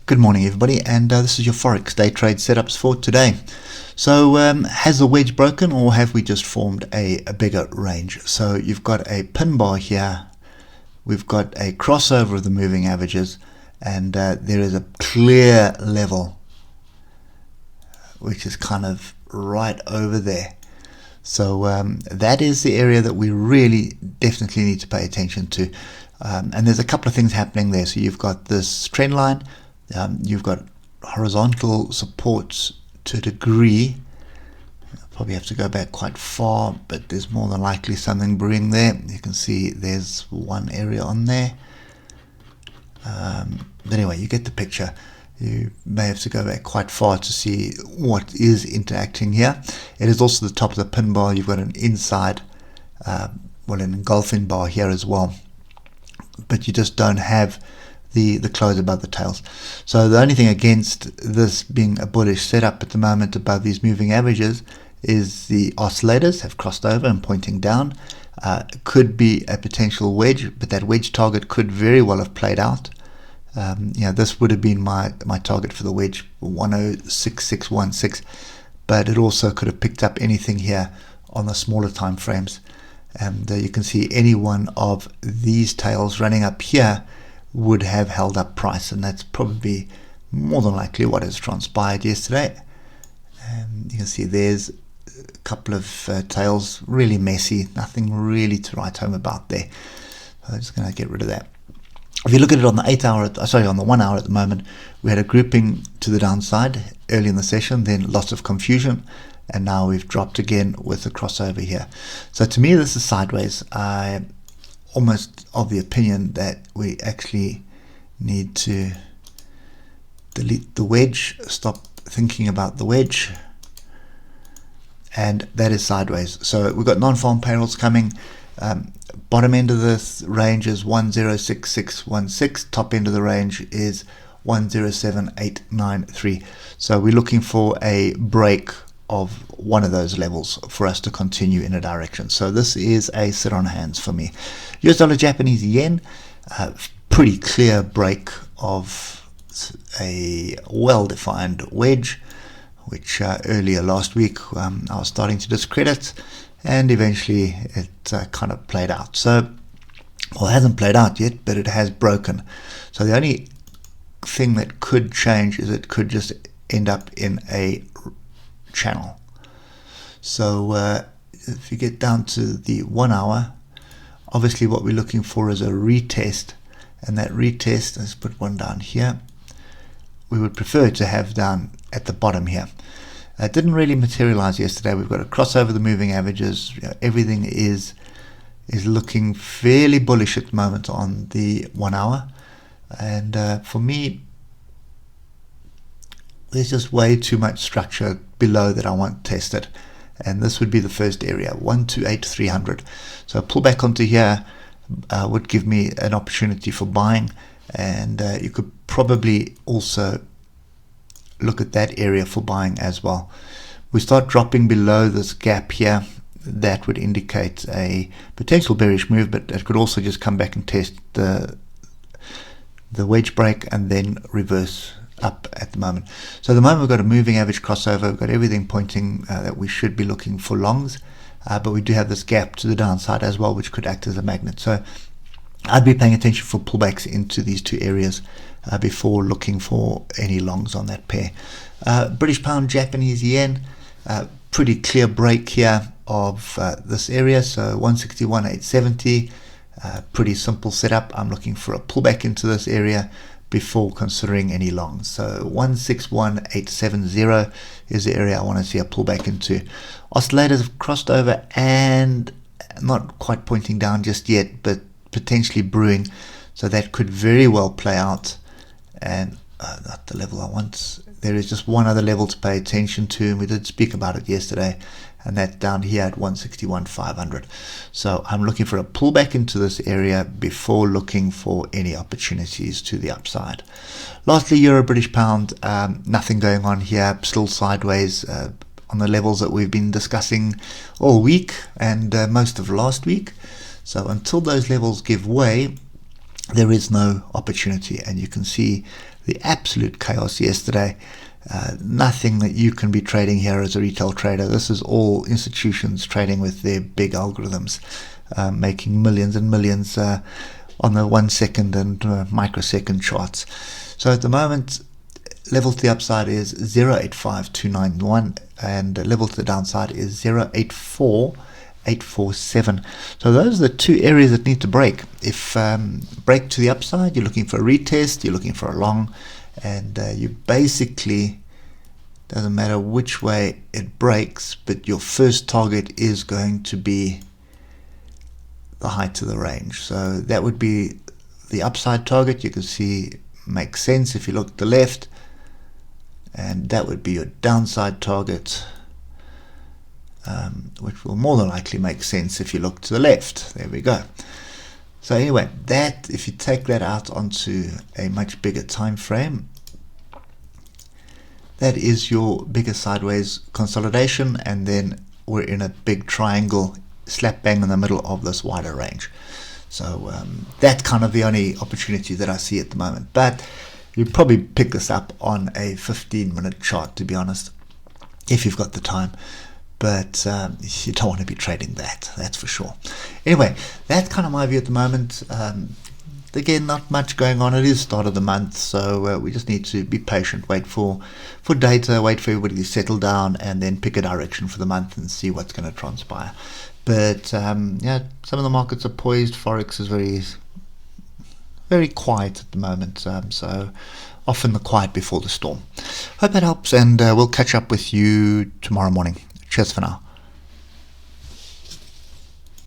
Good morning everybody, and this is your Forex day trade setups for today. So has the wedge broken, or have we just formed a bigger range? So you've got a pin bar here, we've got a crossover of the moving averages, and there is a clear level which is kind of right over there. So that is the area that we really definitely need to pay attention to, and there's a couple of things happening there. So you've got this trend line, you've got horizontal supports to a degree. I'll probably have to go back quite far, but there's more than likely something brewing there. You can see there's one area on there. But anyway, you get the picture. You may have to go back quite far to see what is interacting here. It is also the top of the pin bar. You've got an inside, well, an engulfing bar here as well, but you just don't have the close above the tails. So the only thing against this being a bullish setup at the moment above these moving averages is the oscillators have crossed over and pointing down. Could be a potential wedge, but that wedge target could very well have played out. This would have been my target for the wedge, 106616, but it also could have picked up anything here on the smaller time frames, and you can see any one of these tails running up here would have held up price, and that's probably more than likely what has transpired yesterday. And you can see there's a couple of tails, really messy, nothing really to write home about there. So I'm just going to get rid of that. If you look at it on the on the 1 hour at the moment, we had a grouping to the downside early in the session, then lots of confusion, and now we've dropped again with a crossover here. So to me, this is sideways. I almost of the opinion that we actually need to delete the wedge, stop thinking about the wedge, and that is sideways. So we've got non-farm payrolls coming. Bottom end of this range is 106616, top end of the range is 107893. So we're looking for a break of one of those levels for us to continue in a direction. So this is a sit on hands for me. US dollar Japanese yen, pretty clear break of a well-defined wedge, which earlier last week I was starting to discredit, and eventually it kind of played out. So, well, it hasn't played out yet, but it has broken. So the only thing that could change is it could just end up in a channel. So if you get down to the 1 hour, obviously what we're looking for is a retest, and that retest, let's put one down here, we would prefer to have down at the bottom here. It didn't really materialize yesterday. We've got to cross over the moving averages. Everything is looking fairly bullish at the moment on the 1 hour, and for me there's just way too much structure below that I want tested, and this would be the first area, 128,300. So a pullback onto here would give me an opportunity for buying, and you could probably also look at that area for buying as well. We start dropping below this gap here, that would indicate a potential bearish move, but it could also just come back and test the wedge break and then reverse up at the moment. So at the moment we've got a moving average crossover, we've got everything pointing that we should be looking for longs, but we do have this gap to the downside as well, which could act as a magnet. So I'd be paying attention for pullbacks into these two areas before looking for any longs on that pair. British pound Japanese yen, pretty clear break here of this area, so 161,870, pretty simple setup. I'm looking for a pullback into this area before considering any longs. So 161,870 is the area I want to see a pullback into. Oscillators have crossed over and not quite pointing down just yet, but potentially brewing, so that could very well play out, and not the level I want. There is just one other level to pay attention to, and we did speak about it yesterday, and that's down here at 161,500. So I'm looking for a pullback into this area before looking for any opportunities to the upside. Lastly, Euro British pound, nothing going on here, still sideways on the levels that we've been discussing all week and most of last week. So until those levels give way, there is no opportunity, and you can see the absolute chaos yesterday. Nothing that you can be trading here as a retail trader. This is all institutions trading with their big algorithms, making millions and millions on the 1 second and microsecond charts. So at the moment, level to the upside is 0.85291 and level to the downside is 0.84847. So those are the two areas that need to break. If break to the upside, you're looking for a retest, you're looking for a long, and you basically, doesn't matter which way it breaks, but your first target is going to be the height of the range. So that would be the upside target. You can see makes sense if you look to the left, and that would be your downside target, which will more than likely make sense if you look to the left. There we go. So anyway, that, if you take that out onto a much bigger time frame, that is your bigger sideways consolidation, and then we're in a big triangle slap bang in the middle of this wider range. So that's kind of the only opportunity that I see at the moment. But you probably pick this up on a 15-minute chart, to be honest, if you've got the time. But you don't want to be trading that's for sure. Anyway, that's kind of my view at the moment. Again, not much going on. It is start of the month, so we just need to be patient, wait for data, wait for everybody to settle down, and then pick a direction for the month and see what's going to transpire. But yeah, some of the markets are poised. Forex is very quiet at the moment, so often the quiet before the storm. Hope that helps, and we'll catch up with you tomorrow morning. Cheers for now.